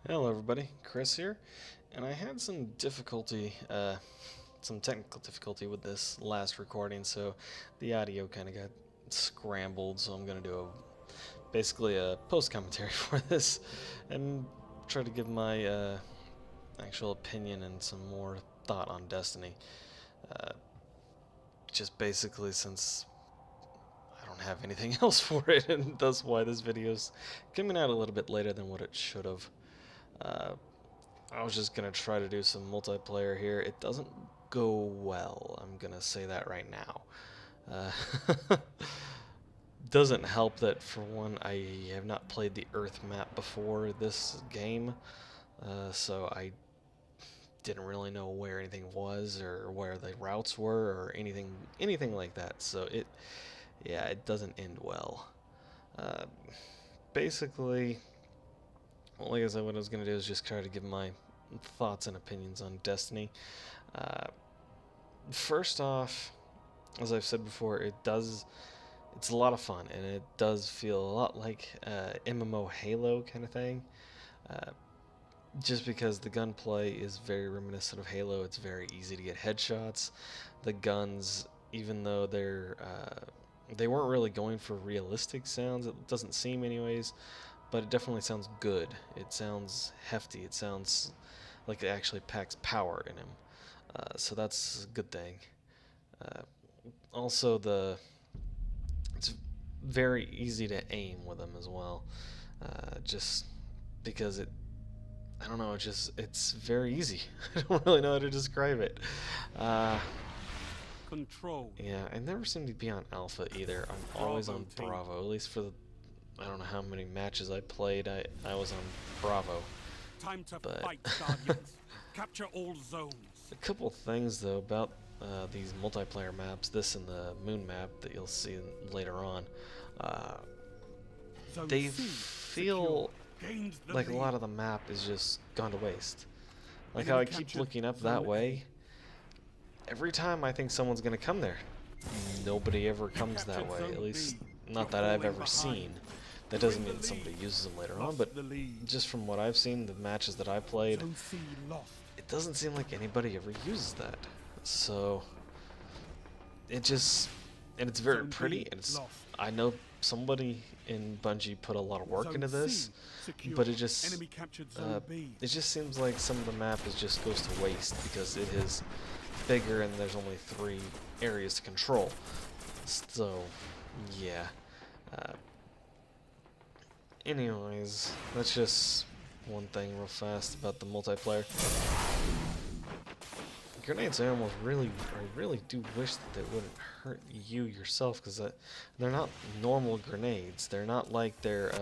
Hello everybody, Chris here, and I had some difficulty, some technical difficulty with this last recording, so the audio kind of got scrambled, so I'm going to do basically a post-commentary for this, and try to give my actual opinion and some more thought on Destiny. Uh, just basically since I don't have anything else for it, and that's why this video's coming out a little bit later than what it should have. I was just gonna try to do some multiplayer here. It doesn't go well, I'm gonna say that right now. Doesn't help that, for one, I have not played the Earth map before this game, so I didn't really know where anything was or where the routes were or anything like that. So it doesn't end well. Uh, Basically, well, like I said, what I was going to do is just try to give my thoughts and opinions on Destiny. Uh, First off, as I've said before, it's a lot of fun, and it does feel a lot like MMO Halo kind of thing. Uh, just because the gunplay is very reminiscent of Halo, it's very easy to get headshots. The guns, even though they weren't really going for realistic sounds, it doesn't seem anyways, but it definitely sounds good. It sounds hefty. It sounds like it actually packs power in him. So that's a good thing. Uh, Also, it's very easy to aim with them as well. Just because I don't know, it's very easy. I don't really know how to describe it. Control. Yeah, I never seem to be on Alpha either. I'm always on Bravo, at least for the, I don't know how many matches I played. I was on Bravo. Time to But fight, Guardians. Capture all zones. a couple things though about these multiplayer maps, this and the moon map that you'll see later on. Zone They C feel secure. Gained the like a lead. lot of the map is just gone to waste. Like Enemy how I keep captured looking up Zone that A. way. Every time I think someone's gonna come there, nobody ever comes that captured way. Zone At least B. not You're that I've falling ever behind. seen. That You're doesn't in the mean somebody lead. uses them later on, Lost but the lead. just from what I've seen, the matches that I played, Zone C lost. it doesn't seem like anybody ever uses that. So and it's very Zone pretty, B and lost. I know somebody in Bungie put a lot of work Zone into this, C secure. but it just Enemy captured Zone B. it just seems like some of the map just goes to waste because it is bigger and there's only 3 areas to control. So yeah. Anyways, that's just one thing real fast about the multiplayer. Grenades, I really do wish that they wouldn't hurt you yourself, because they're not normal grenades. They're not like they're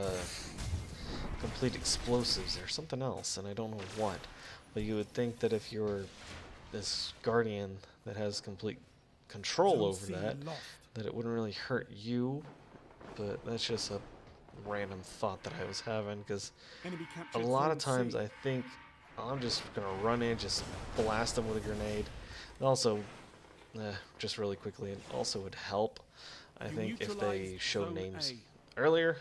complete explosives. They're something else, and I don't know what. But you would think that if you're this guardian that has complete control Zone over C that, lost. that it wouldn't really hurt you. But that's just a random thought that I was having, because Enemy a captured lot of Zone times C. I think I'm just gonna run in, just blast them with a grenade. And also, just really quickly, it also would help, I You think, if they neutralized showed Zone names A. earlier,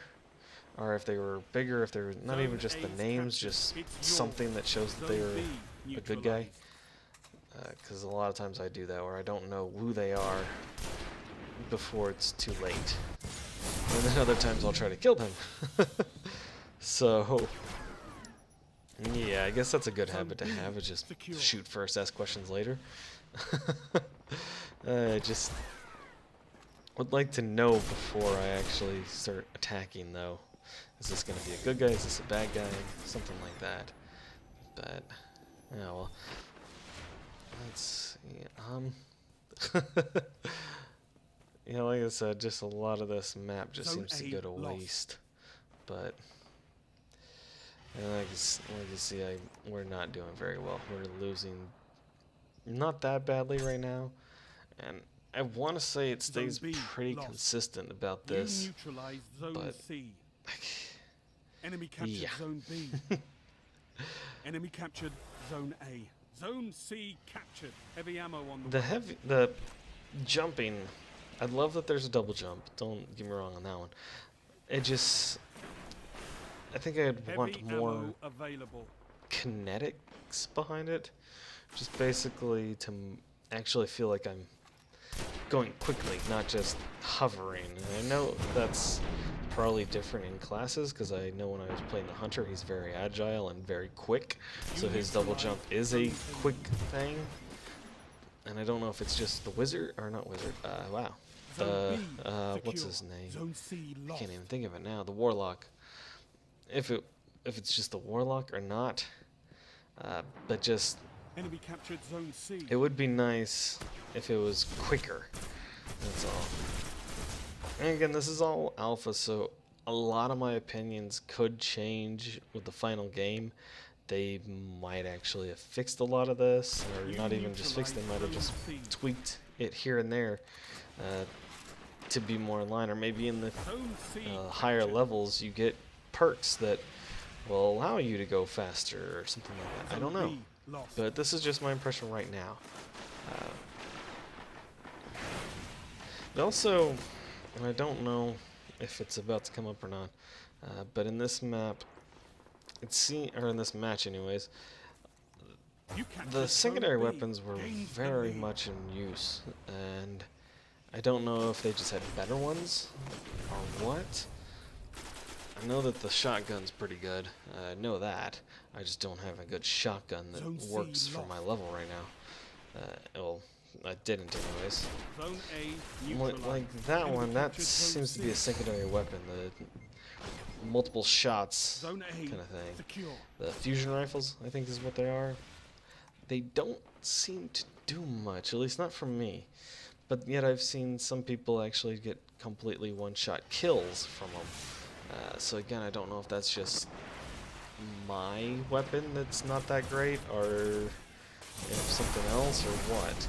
or if they were bigger, if they were not Zone even just the A's names, captured. just It's something yours. that shows that Zone they B were a good guy. neutralized. Because a lot of times I do that, where I don't know who they are before it's too late. And then other times I'll try to kill them. So, yeah, I guess that's a good habit to have, is just secure. shoot first, ask questions later. Just would like to know before I actually start attacking, though. Is this going to be a good guy? Is this a bad guy? Something like that. But, yeah, well, let's see. Yeah, like I said, just a lot of this map just Zone seems to A go to lost. waste. But, and like you see, we're not doing very well. We're losing not that badly right now. And I want to say it stays Zone B pretty lost. consistent about You this. neutralized Zone but- C. Enemy captured Yeah. Zone B. Enemy captured Zone A. Zone C captured. Heavy ammo on the way. The jumping, I love that there's a double jump. Don't get me wrong on that one. It just, I think I'd Heavy want more ammo available. kinetics behind it, just basically to actually feel like I'm going quickly, not just hovering. And I know that's probably different in classes, because I know when I was playing the Hunter, he's very agile and very quick, so his double jump is a quick thing. And I don't know if it's just the Wizard, or not Wizard, wow. What's his name? Zone C I lost. can't even think of it now. The Warlock. If it's just the Warlock or not, but just Enemy captured Zone C. it would be nice if it was quicker. That's all. And again, this is all alpha, so a lot of my opinions could change with the final game. They might actually have fixed a lot of this, or not even just fixed, they might have just tweaked it here and there to be more in line, or maybe in the higher levels you get perks that will allow you to go faster or something like that. I don't know, but this is just my impression right now. But also, and I don't know if it's about to come up or not, but in this map, or in this match anyways, the secondary weapons were very much in use, and I don't know if they just had better ones or what. I know that the shotgun's pretty good. I know that. I just don't have a good shotgun that works for my level right now. Well, I didn't anyways. Like that one, that seems to be a secondary weapon. The multiple shots kind of thing. The fusion rifles, I think is what they are. They don't seem to do much, at least not for me. But yet I've seen some people actually get completely one-shot kills from them. So again, I don't know if that's just my weapon that's not that great, or if something else, or what.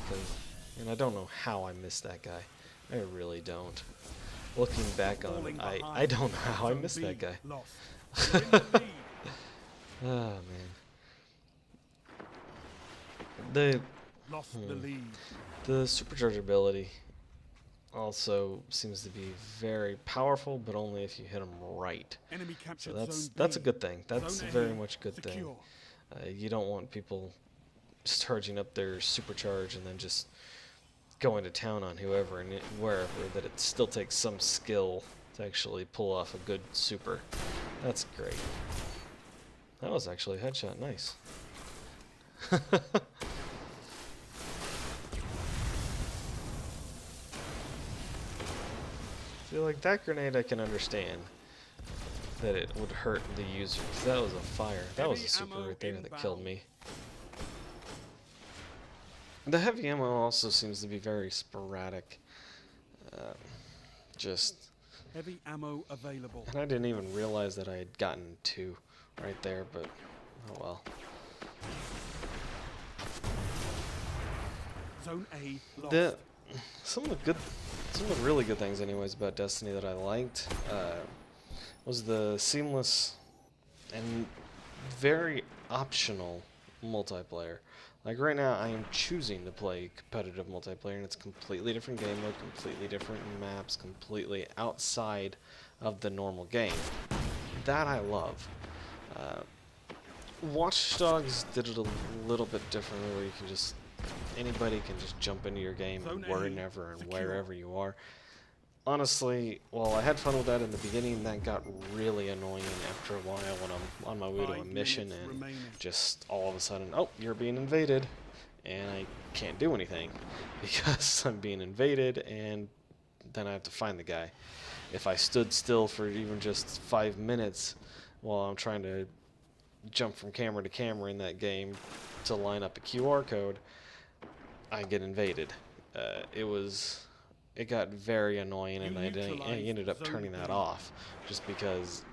And I don't know how I missed that guy. I really don't. Looking back on it, I don't know how I missed that guy. Oh, man. The supercharge ability also seems to be very powerful, but only if you hit them right. So that's a good thing. That's very much a good thing. You don't want people charging up their supercharge and then just going to town on whoever and wherever, that it still takes some skill to actually pull off a good super. That's great. That was actually a headshot. Nice. See, like that grenade I can understand that it would hurt the user, 'cause that was a fire. That was a super right there that killed me. The heavy ammo also seems to be very sporadic. Just heavy ammo available. And I didn't even realize that I had gotten 2 right there, but oh well. Zone A lost. Some of the really good things anyways about Destiny that I liked was the seamless and very optional multiplayer. Like right now I am choosing to play competitive multiplayer, and it's a completely different game mode, completely different maps, completely outside of the normal game. That I love. Watch Dogs did it a little bit differently, where you can just anybody can just jump into your game wherever and wherever you are. Honestly, while I had fun with that in the beginning, that got really annoying after a while when I'm on my way to a mission and just all of a sudden, oh, you're being invaded, and I can't do anything because I'm being invaded, and then I have to find the guy. If I stood still for even just 5 minutes while I'm trying to jump from camera to camera in that game to line up a QR code, I get invaded. It got very annoying, and I ended up turning that off just because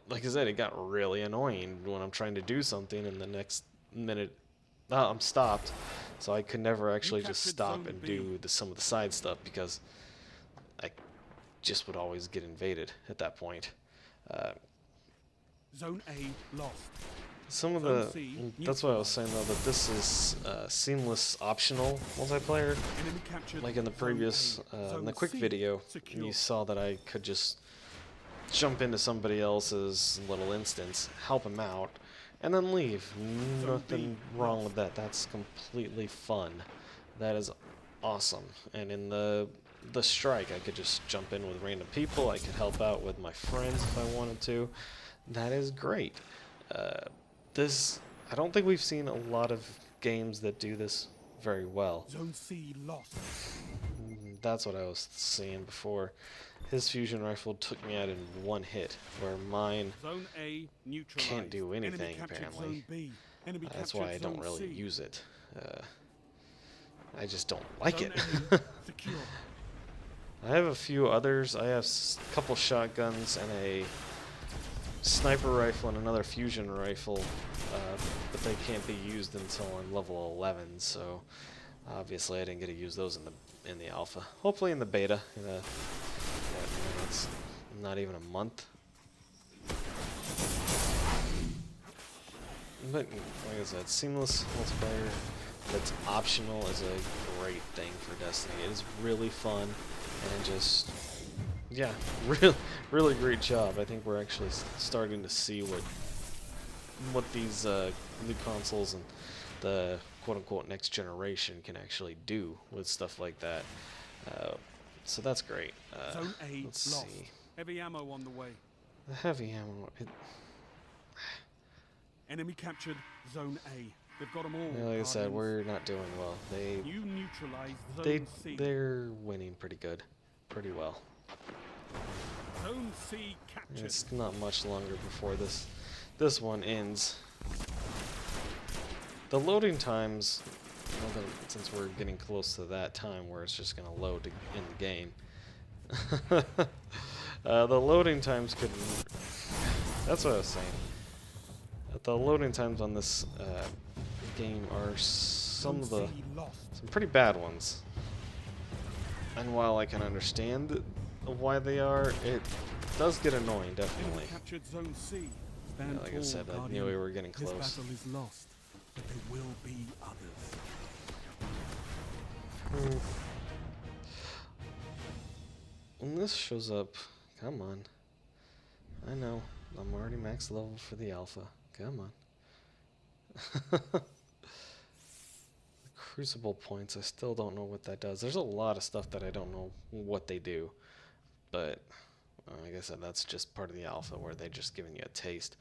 like I said, it got really annoying when I'm trying to do something and the next minute I'm stopped. So I could never actually just stop and do some of the side stuff because I just would always get invaded at that point. Zone A lost. Some of that's why I was saying though that this is seamless optional multiplayer. Like in the previous, in the quick video, you saw that I could just jump into somebody else's little instance, help them out, and then leave. Nothing wrong with that. That's completely fun. That is awesome. And in the strike, I could just jump in with random people. I could help out with my friends if I wanted to. That is great. I don't think we've seen a lot of games that do this very well. Zone C lost. That's what I was seeing before. His fusion rifle took me out in one hit, where mine Zone A neutralized. can't do anything, Enemy captured apparently. Zone B. Enemy That's captured why I don't Zone really C. use it. I just don't like Zone it. A secure. I have a few others. I have a couple shotguns and a sniper rifle and another fusion rifle, but they can't be used until I'm level 11, so obviously I didn't get to use those in the alpha. Hopefully in the beta. It's not even a month. But like I said, seamless multiplayer that's optional is a great thing for Destiny. It is really fun and just, yeah, really great job. I think we're actually starting to see what these new consoles and the quote-unquote next generation can actually do with stuff like that. So that's great. Zone A Let's lost. see. Heavy ammo on the way. The heavy ammo. Enemy captured Zone A. They've got them all. Like I said, Guardians. we're not doing well. You neutralized Zone C. They're winning pretty good, pretty well. Zone C captured. It's not much longer before this one ends. The loading times, well, since we're getting close to that time where it's just going to load in the game, the loading times could. That's what I was saying. The loading times on this game are some pretty bad ones. And while I can understand why they are, it does get annoying, definitely. Enemy captured Zone C. Yeah, Stand like I tall, said, I Guardian. knew we were getting close. This battle is lost, but there will be others. When this shows up, come on. I know, I'm already max level for the alpha. Come on. The Crucible points, I still don't know what that does. There's a lot of stuff that I don't know what they do. But, like I said, that's just part of the alpha where they're just giving you a taste.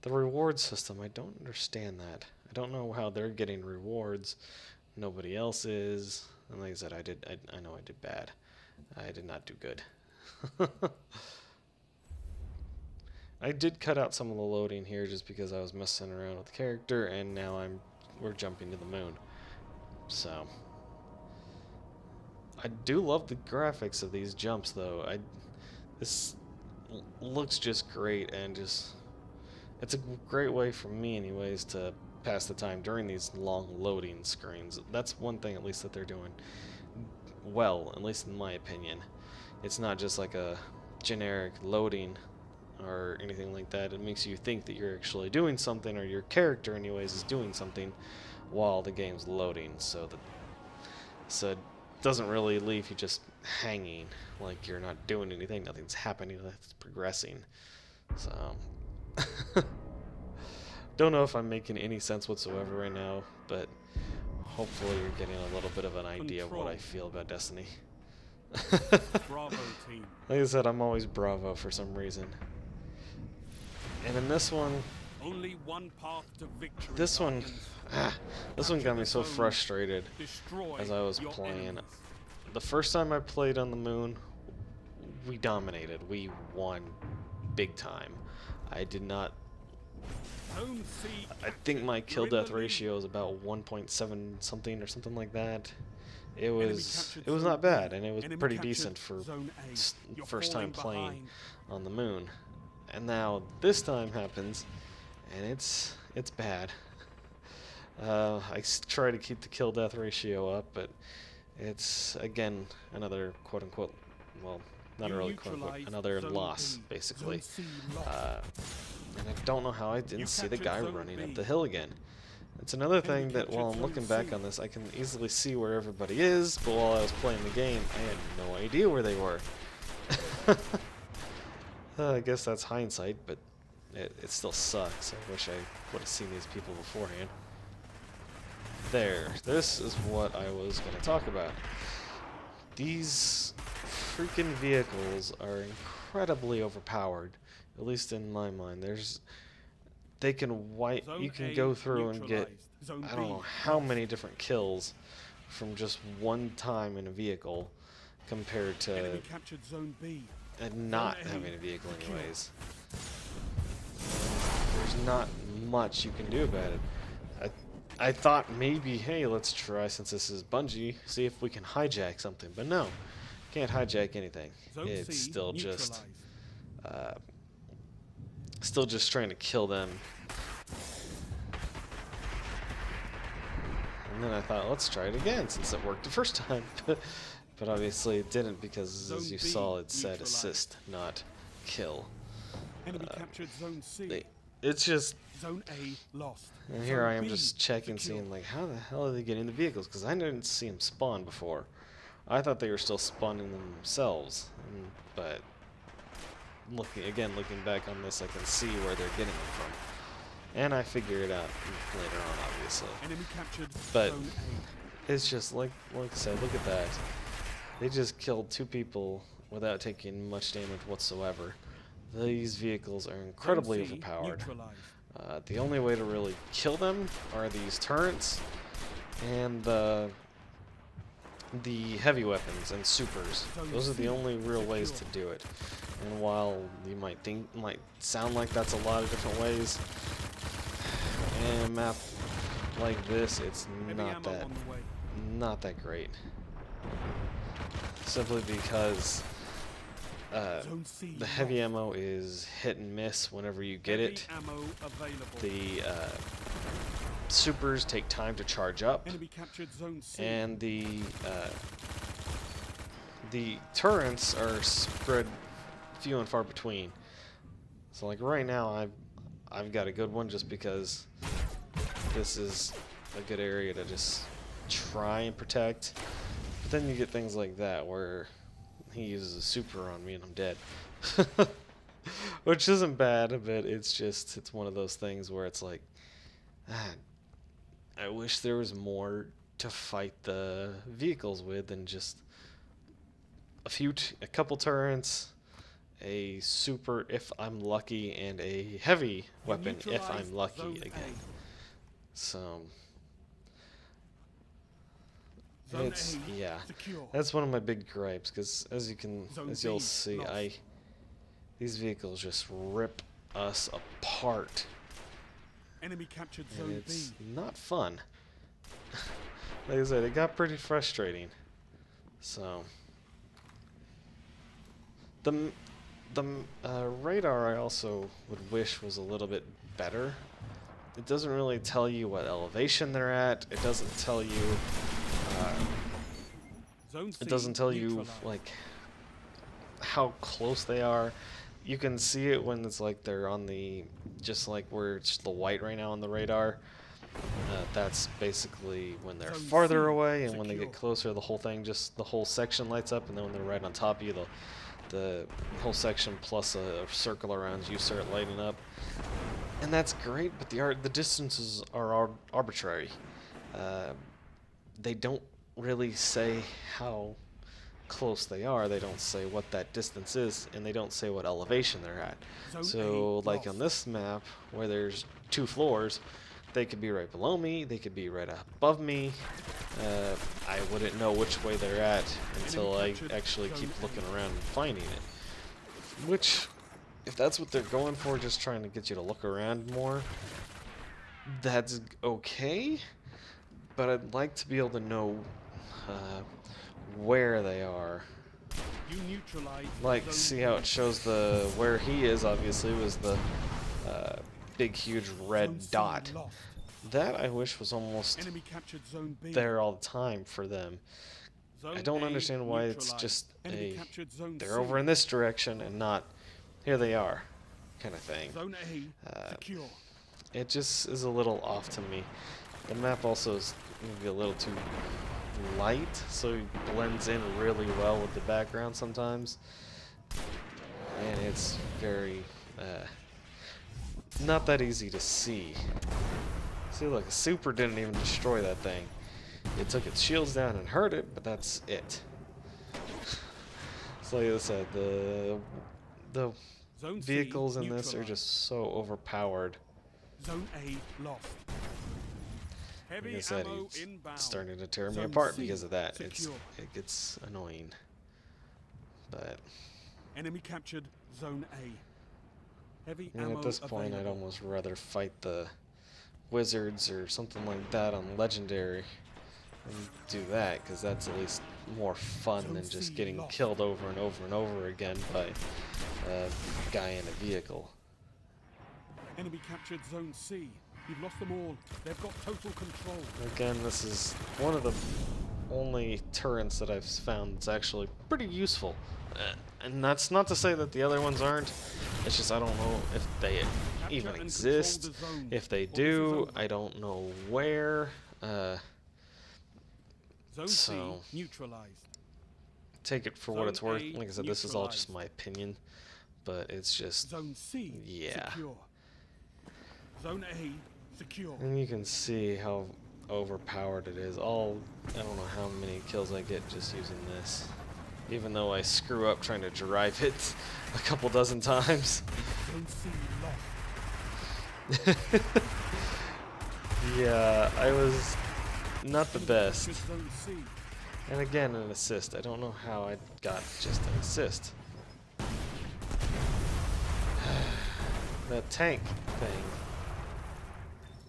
The reward system, I don't understand that. I don't know how they're getting rewards. Nobody else is. And like I said, I know I did bad. I did not do good. I did cut out some of the loading here just because I was messing around with the character, and now we're jumping to the moon. So I do love the graphics of these jumps, though. This looks just great, and it's a great way for me, anyways, to pass the time during these long loading screens. That's one thing, at least, that they're doing well, at least in my opinion. It's not just like a generic loading or anything like that. It makes you think that you're actually doing something, or your character anyways is doing something while the game's loading, so it doesn't really leave you just hanging like you're not doing anything, nothing's happening, it's progressing. So don't know if I'm making any sense whatsoever right now, but hopefully you're getting a little bit of an idea of what I feel about Destiny. Bravo team. Like I said, I'm always Bravo for some reason. And in this one, Only one path to victory. this one Guardians. got me so frustrated Destroy as I was your playing. enemies. The first time I played on the moon, we dominated. We won big time. I did not. Zone C I think my captured. kill You're in death the lead. ratio is about 1.7 something or something like that. It Enemy was captured not Zone bad, B. and it was Enemy pretty captured decent for Zone A. You're first time falling playing behind. on the moon. And now this time happens, and it's bad. Try to keep the kill death ratio up, but it's again another quote unquote, well, not You really quote unquote, neutralized another Zone loss B. basically. Zone C lost. And I don't know how I didn't You see the captured guy Zone running B. up the hill again. It's another thing that captured while I'm Zone looking back C. on this, I can easily see where everybody is, but while I was playing the game, I had no idea where they were. I guess that's hindsight, but it still sucks. I wish I would have seen these people beforehand. There. This is what I was going to talk about. These freaking vehicles are incredibly overpowered, at least in my mind. They can wipe. You can go through and get I don't know how many different kills from just one time in a vehicle compared to not having a vehicle anyways. There's not much you can do about it. I thought maybe, hey, let's try, since this is Bungie, see if we can hijack something. But no, can't hijack anything. It's still just trying to kill them. And then I thought, let's try it again, since it worked the first time. But obviously it didn't, because as you saw, it said assist, not kill. Enemy captured Zone C. It's just... Zone A lost. And here I am just checking, seeing like, how the hell are they getting the vehicles? Because I didn't see them spawn before. I thought they were still spawning themselves. But looking back on this, I can see where they're getting them from. And I figure it out later on, obviously. Enemy captured but Zone A. it's just like I said, look at that. They just killed 2 people without taking much damage whatsoever. These vehicles are incredibly overpowered. The only way to really kill them are these turrets and the heavy weapons and supers. Those are the only real ways to do it. And while you might sound like that's a lot of different ways, in a map like this, it's not that great. Simply because the heavy ammo is hit and miss whenever you get it. The supers take time to charge up, and the turrets are spread few and far between. So like right now, I've got a good one just because this is a good area to just try and protect. But then you get things like that where he uses a super on me and I'm dead. Which isn't bad, but it's one of those things where it's like, I wish there was more to fight the vehicles with than just a couple turrets, a super if I'm lucky, and a heavy weapon if I'm lucky again. So that's one of my big gripes, because as you'll see, these vehicles just rip us apart. Enemy captured and Zone it's B. not fun. Like I said, it got pretty frustrating. So the radar I also would wish was a little bit better. It doesn't really tell you what elevation they're at. It doesn't tell you. It doesn't tell you like how close they are. You can see it when it's like they're on the, just like where it's the white right now on the radar. That's basically when they're farther away, and when they get closer, the whole section lights up, and then when they're right on top of you, the whole section plus a circle around you start lighting up. And that's great, but the distances are arbitrary. They don't really say how close they are. They don't say what that distance is, and they don't say what elevation they're at. So like on this map where there's 2 floors, they could be right below me, they could be right above me. I wouldn't know which way they're at until I actually keep looking around and finding it. Which, if that's what they're going for, just trying to get you to look around more, that's okay. But I'd like to be able to know where they are. Like, see how it shows where he is, obviously, was the big, huge red dot. That I wish was almost there all the time for them. I don't understand why it's just they're over in this direction and not here they are kind of thing. It just is a little off to me. The map also is maybe a little too light, so it blends in really well with the background sometimes. and it's very not that easy to see. See, look, Super didn't even destroy that thing. It took its shields down and hurt it, but that's it. So like I said, the Zone C vehicles in this are neutralized. just so overpowered. Zone A lost. Like Heavy I said, ammo he's inbound. starting to tear me Zone apart C because of that. secure. It gets annoying. But Enemy captured Zone A. Heavy you know, ammo at this point, I'd available. almost rather fight the wizards or something like that on legendary and do that, because that's at least more fun Zone than just C getting lost. killed over and over and over again by a guy in a vehicle. Enemy captured Zone C. You've lost them all. They've got total control. Again, this is one of the only turrets that I've found that's actually pretty useful. And that's not to say that the other ones aren't. It's just I don't know if they Capture even and exist. control the zone, If they or this is do, over. I don't know where. Zone So C neutralized. take it for what Zone it's worth. A Like I said, this is all just neutralized. my opinion, but it's just, Zone C yeah. secure. Zone A secure. And you can see how overpowered it is. I don't know how many kills I get just using this. Even though I screw up trying to drive it a couple dozen times. Zone C lost. Yeah, I was not the best. Captured Zone C. And again, an assist. I don't know how I got just an assist. That tank thing.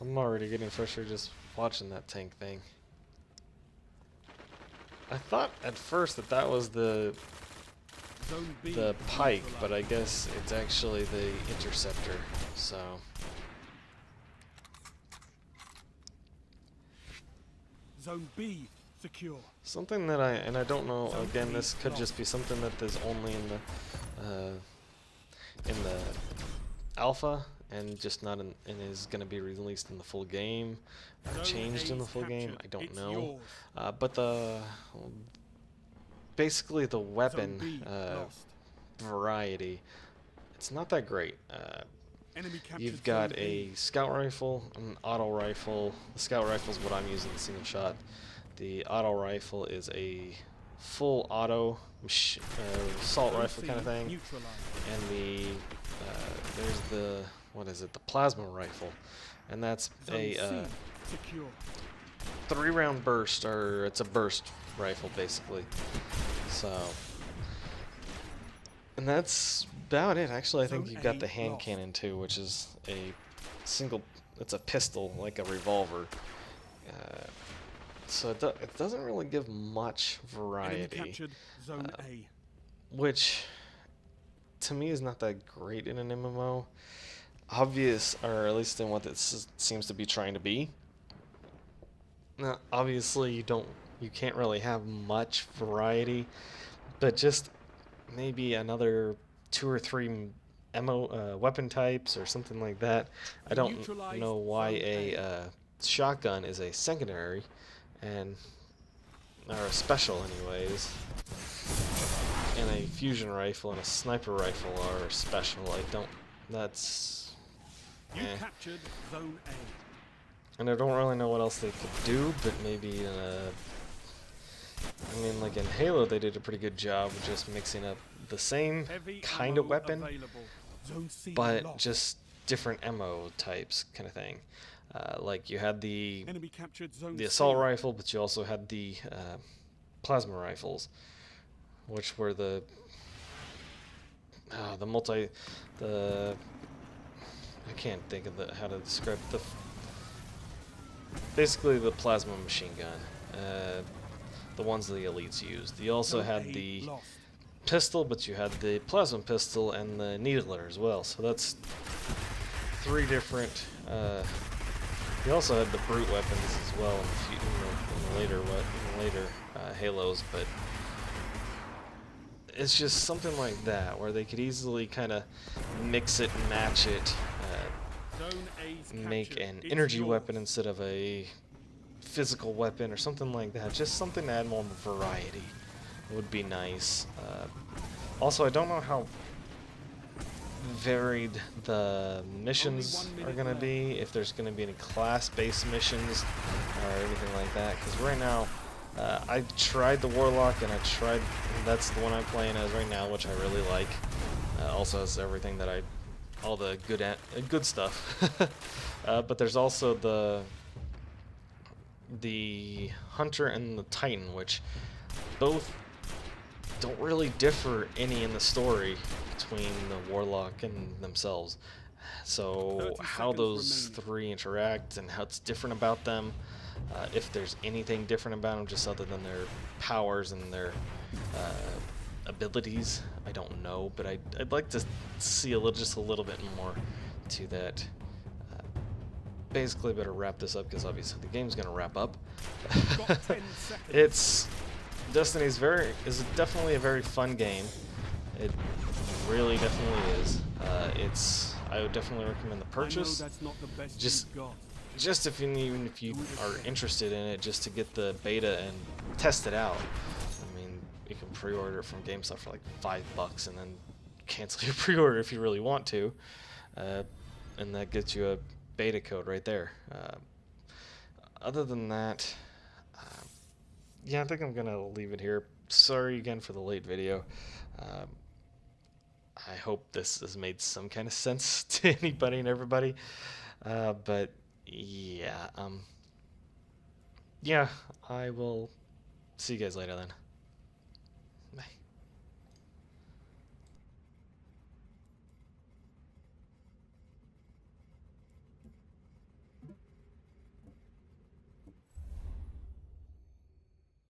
I'm already getting frustrated just watching that tank thing. I thought at first that was the Zone B pike, but I neutralized. guess it's actually the interceptor. So Zone B secure. something that I don't know. Zone Again, A this could lost. just be something that is only in the alpha and just not in, and is going to be released in the full game, or Zone changed in the A's full game. captured. I don't It's know. yours. But basically the Zone weapon B lost. variety, it's not that great. Enemy captured You've got Zone a B. scout rifle, an auto rifle. The scout rifle is what I'm using, the single shot. The auto rifle is a full auto assault Zone rifle C kind of thing. neutralized. And there's the, what is it, the plasma rifle. And that's Zone a C secure. 3-round burst, or it's a burst rifle basically. So, and that's about it. Actually, I think Zone you've got A the hand lost. cannon too, which is a single, it's a pistol, like a revolver. So it doesn't really give much Enemy variety, captured Zone A. which to me is not that great in an MMO. Obvious, or at least in what this seems to be trying to be. Now, obviously, you can't really have much variety, but just maybe another 2 or 3 weapon types or something like that. I don't Neutralized know why Zone a A. shotgun is a secondary, and or a special, anyways, and a fusion rifle and a sniper rifle are special. I don't. That's. You Eh. captured Zone A. And I don't really know what else they could do, but maybe I mean, like in Halo, they did a pretty good job of just mixing up the same Heavy kind of ammo weapon, available. Zone C but lost. just different ammo types, kind of thing. Like you had the Enemy captured Zone assault C. rifle, but you also had the plasma rifles, which were the I can't think of how to describe basically the plasma machine gun, the ones the elites used. You also Zone had A the lost. pistol, but you had the plasma pistol and the needler as well. So that's 3 different. You also had the brute weapons as well in the later Halos, but it's just something like that where they could easily kind of mix it and match it, Zone A's make captured. an It's energy yours. weapon instead of a physical weapon or something like that. Just something to add more variety would be nice. Also, I don't know how varied the missions are going to be, if there's going to be any class-based missions or anything like that. Because right now, I tried the Warlock, and that's the one I'm playing as right now, which I really like. Also has everything that all the good stuff. But there's also the Hunter and the Titan, which both don't really differ any in the story between the Warlock and themselves. So how those three interact and how it's different about them, if there's anything different about them just other than their powers and their abilities, I don't know, but I'd like to see just a little bit more to that. Basically, better wrap this up because obviously the game's gonna wrap up. It's Destiny is definitely a very fun game. It really definitely is. I would definitely recommend the purchase. Just even if you are interested in it, just to get the beta and test it out. I mean, you can pre-order it from GameStop for like $5 and then cancel your pre-order if you really want to, and that gets you a beta code right there. Other than that, yeah, I think I'm gonna leave it here. Sorry again for the late video. I hope this has made some kind of sense to anybody and everybody. But yeah, yeah, I will see you guys later then.